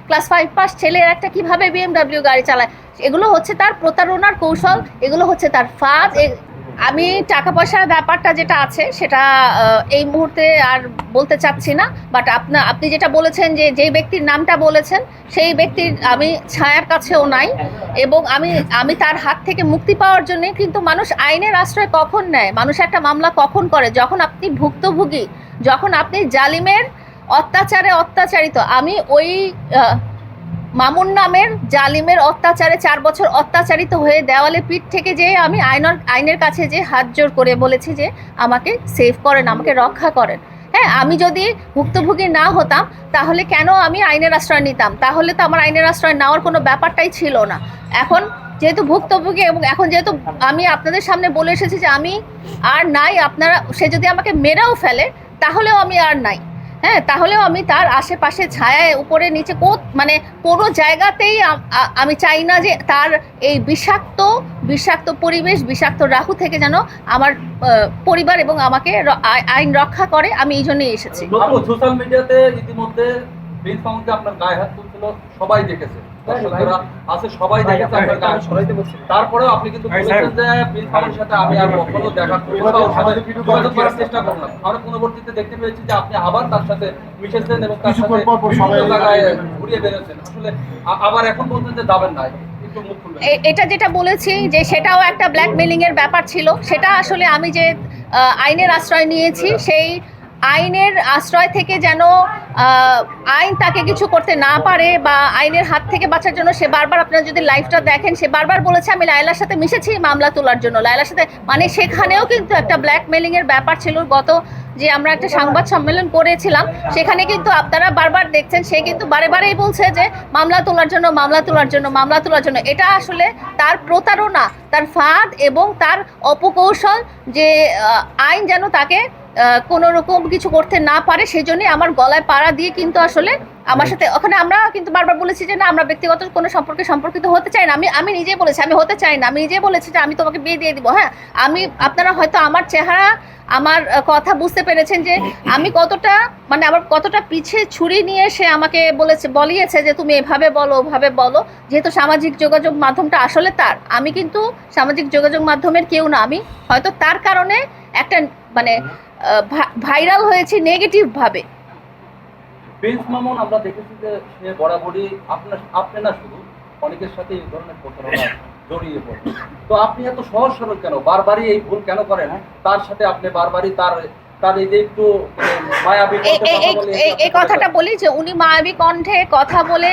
Class 5 pass ছেলের একটা কিভাবে BMW গাড়ি চালায়, এগুলো হচ্ছে তার প্রতারণার কৌশল, এগুলো হচ্ছে তার ফাঁদ। আমি টাকা পয়সার ব্যাপারটা যেটা আছে সেটা এই মুহূর্তে আর বলতে চাচ্ছি না, বাট আপনি যেটা বলেছেন যে যেই ব্যক্তির নামটা বলেছেন সেই ব্যক্তির আমি ছায়ার কাছেও নাই, এবং আমি তার হাত থেকে মুক্তি পাওয়ার জন্য কিন্তু মানুষ আইনের আশ্রয় কখন নেয়, মানুষ একটা মামলা কখন করে, যখন আপনি ভুক্তভোগী, যখন আপনি জালিমের অত্যাচারে অত্যাচারিত। আমি ওই মামুন নামের জালিমের অত্যাচারে 4 বছর অত্যাচারিত হয়ে দেওয়ালে পিঠ থেকে যে আমি আইনের কাছে যে হাত জোর করে বলেছি যে আমাকে সেভ করেন, আমাকে রক্ষা করেন। হ্যাঁ, আমি যদি ভুক্তভোগী না হতাম তাহলে কেন আমি আইনের আশ্রয় নিতাম, তাহলে তো আমার আইনের আশ্রয় নেওয়ার কোনো ব্যাপারটাই ছিল না। এখন যেহেতু ভুক্তভোগী এবং এখন যেহেতু আমি আপনাদের সামনে বলে এসেছি যে আমি আর নাই, আপনারা সে যদি আমাকে মেরেও ফেলে তাহলেও আমি আর নাই। হ্যাঁ, তাহলেও আমি তার আশেপাশে ছায়ায় উপরে নিচে মানে কোনো জায়গাতেই আমি চাই না যে তার এই বিষাক্ত পরিবেশ, বিষাক্ত রাহু থেকে যেন আমার পরিবার এবং আমাকে আইন রক্ষা করে। আমি এই জন্যই এসেছি। সোশ্যাল মিডিয়াতে ইতিমধ্যে প্রিন্স মামুনকে আপনার গায়ে হাত তুলছিল, সবাই দেখেছে, দর্শকরা আছে সবাই দেখেছে আপনার গায়ে হাত। তারপরেও আপনি কিন্তু বলেছেন যে প্রিন্স মামুনের সাথে আমি আর কখনো দেখা করব না, ওর সাথে যোগাযোগ করার চেষ্টা করলাম। আমরা পরবর্তীতে দেখতে পেয়েছি যে আপনি আবার তার সাথে মিশেছেন এবং তার সাথে বিভিন্ন জায়গায় ঘুরিয়ে বেরোচ্ছেন। আসলে আবার এখন বলছেন যে যাবেন না। এটা যেটা বলেছি যে সেটাও একটা ব্ল্যাকমেলিং এর ব্যাপার ছিল, সেটা আসলে আমি যে আইনের আশ্রয় নিয়েছি সেই আইনের আশ্রয় থেকে যেন আইন তাকে কিছু করতে না পারে বা আইনের হাত থেকে বাঁচার জন্য সে বারবার, আপনারা যদি লাইভটা দেখেন, সে বারবার বলেছে আমি লায়লার সাথে মিশেছি মামলা তোলার জন্য, লায়লার সাথে, মানে সেখানেও কিন্তু একটা ব্ল্যাকমেলিং এর ব্যাপার ছিল। গত যে আমরা একটা সংবাদ সম্মেলন করেছিলাম সেখানে কিন্তু আপনারা বারবার দেখছেন সে কিন্তু বারেই বলছে যে মামলা তোলার জন্য, মামলা তোলার জন্য, মামলা তোলার জন্য। এটা আসলে তার প্রতারণা, তার ফাঁদ এবং তার অপকৌশল, যে আইন যেন তাকে কোনো রকম কিছু করতে না পারে, সেই জন্যই আমার গলায় পাড়া দিয়ে কিন্তু আসলে আমার সাথে ওখানে আমরা কিন্তু বারবার বলেছি যে না, আমরা ব্যক্তিগত কোনো সম্পর্কিত হতে চাই না। আমি নিজেই বলেছি আমি হতে চাই না, আমি নিজেই বলেছি যে আমি তোমাকে বিয়ে দিয়ে দিব। হ্যাঁ, আপনারা হয়তো আমার চেহারা, আমার কথা বুঝতে পেরেছেন যে আমি কতটা, মানে আমার কতটা পিছে ছুরি নিয়ে সে আমাকে বলিয়েছে যে তুমি এভাবে বলো, ওভাবে বলো। যেহেতু সামাজিক যোগাযোগ মাধ্যমটা আসলে তার, আমি কিন্তু সামাজিক যোগাযোগ মাধ্যমের কেউ না। আমি হয়তো তার কারণে একটা মানে ভাইরাল হয়েছে নেগেটিভ ভাবে। প্রিন্স মামুন আমরা দেখেছি যে সে বরাবরই আপনি না শুধু অনেকের সাথে এই ধরনের প্রতারণা জড়িয়ে পড়ে। তো আপনি এত সহজ সরল কেন, বারবারই এই ভুল কেন করেন? তার সাথে আপনি বারবারই তার এই যে একটু মায়াবী এই কথাটা বলি যে উনি মায়াবী কণ্ঠে কথা বলে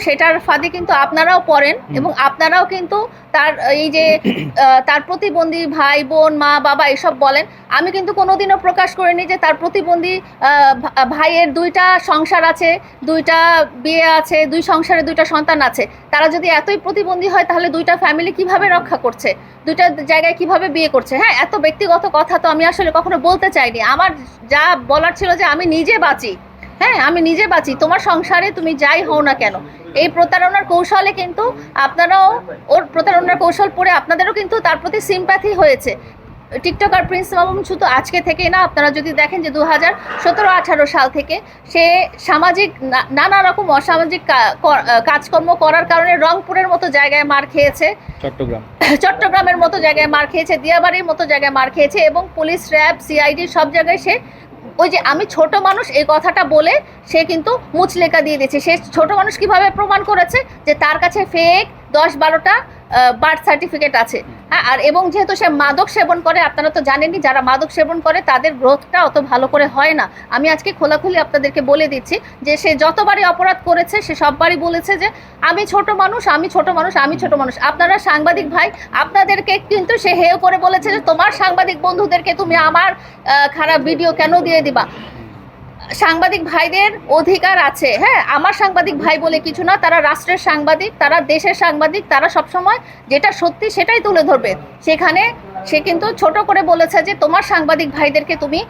সেটার ফাঁদে কিন্তু আপনারাও পড়েন এবং আপনারাও কিন্তু তার এই যে তার প্রতিবন্ধী ভাই বোন মা বাবা এসব বলেন। আমি কিন্তু কোনোদিনও প্রকাশ করিনি যে তার প্রতিবন্ধী ভাইয়ের 2টা সংসার আছে, 2টা বিয়ে আছে, 2 সংসারে 2টা সন্তান আছে। তারা যদি এতই প্রতিবন্ধী হয় তাহলে 2টা ফ্যামিলি কিভাবে রক্ষা করছে, 2টা জায়গায় কিভাবে বিয়ে করছে? হ্যাঁ, এত ব্যক্তিগত কথা তো আমি আসলে কখনো বলতে চাইনি। আমার যা বলার ছিল যে আমি নিজে বাঁচি। হ্যাঁ, আমি নিজে বাঁচি, তোমার সংসারে তুমি যাই হও না কেন। এই প্রতারণার কৌশলে কিন্তু আপনারাও ওর প্রতারণার কৌশল পড়ে আপনাদেরও কিন্তু তার প্রতি সিম্প্যাথি হয়েছে। টিকটকার প্রিন্স মামুন শুধু আজকে থেকেই না, আপনারা যদি দেখেন যে 2017-18 সাল থেকে সে সামাজিক নানা রকম অসামাজিক কাজকর্ম করার কারণে রংপুরের মতো জায়গায় মার খেয়েছে, চট্টগ্রামের মতো জায়গায় মার খেয়েছে, দিয়াবাড়ির মতো জায়গায় মার খেয়েছে এবং পুলিশ, র্যাব, সিআইডি সব জায়গায় সে ওই যে আমি ছোট মানুষ এই কথাটা বলে সে কিন্তু মুচলেকা দিয়ে দিয়েছে। সে ছোট মানুষ কিভাবে প্রমাণ করেছে যে তার কাছে ফেক 10-12টা বার্থ সার্টিফিকেট আছে। হ্যাঁ, আর এবং যেহেতু সে মাদক সেবন করে, আপনারা তো জানেনই যারা মাদক সেবন করে তাদের গ্রোথটা অত ভালো করে হয় না। আমি আজকে খোলাখুলি আপনাদেরকে বলে দিচ্ছি যে সে যতবারই অপরাধ করেছে সে সববারই বলেছে যে আমি ছোট মানুষ, আমি ছোট মানুষ, আমি ছোট মানুষ। আপনারা সাংবাদিক ভাই, আপনাদেরকে কিন্তু সে হেয় করে বলেছে যে তোমার সাংবাদিক বন্ধুদেরকে তুমি আমার খারাপ ভিডিও কেন দিয়ে দিবা। সাংবাদিক ভাইদের অধিকার আছে। হ্যাঁ, আমার সাংবাদিক ভাই বলে কিছু না, তারা রাষ্ট্রের সাংবাদিক, তারা দেশের সাংবাদিক, তারা সবসময় যেটা সত্যি সেটাই তুলে ধরবে। সেখানে সে কিন্তু ছোট করে বলেছে যে তোমার সাংবাদিক ভাইদেরকে তুমি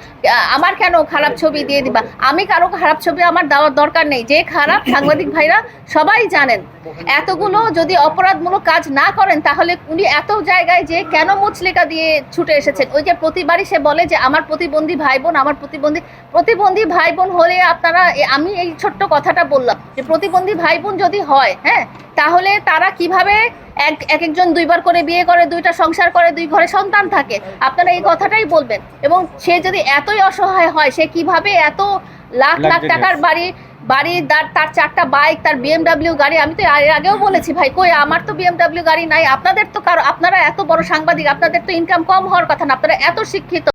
আমার কেন খারাপ ছবি দিয়ে দিবা। আমি কারো খারাপ ছবি আমার দেওয়ার দরকার নেই, যে খারাপ সাংবাদিক ভাইরা সবাই জানেন। এতগুলো যদি অপরাধমূলক কাজ না করেন তাহলে উনি এত জায়গায় যে কেন মুচলেকা দিয়ে ছুটে এসেছেন। ওই যে প্রতিবারই সে বলে যে আমার প্রতিবন্ধী ভাই বোন, আমার প্রতিবন্ধী ভাই বোন হলে আপনারা, আমি এই ছোট্ট কথাটা বললাম যে প্রতিবন্ধী ভাই বোন যদি হয়, হ্যাঁ, তাহলে তারা কিভাবে একজন দুইবার করে বিয়ে করে, দুইটা সংসার করে, দুই ঘরে সন্তান থাকে, আপনারা এই কথাটাই বলবেন। এবং সে যদি এতই অসহায় হয়, সে কিভাবে এত লাখ লাখ টাকার বাড়ি তার 4টা বাইক, তার BMW গাড়ি। আমি তো এর আগেও বলেছি ভাই, কই আমার তো BMW গাড়ি নাই, আপনাদের তো আপনারা এত বড় সাংবাদিক, আপনাদের তো ইনকাম কম হওয়ার কথা না, আপনারা এত শিক্ষিত।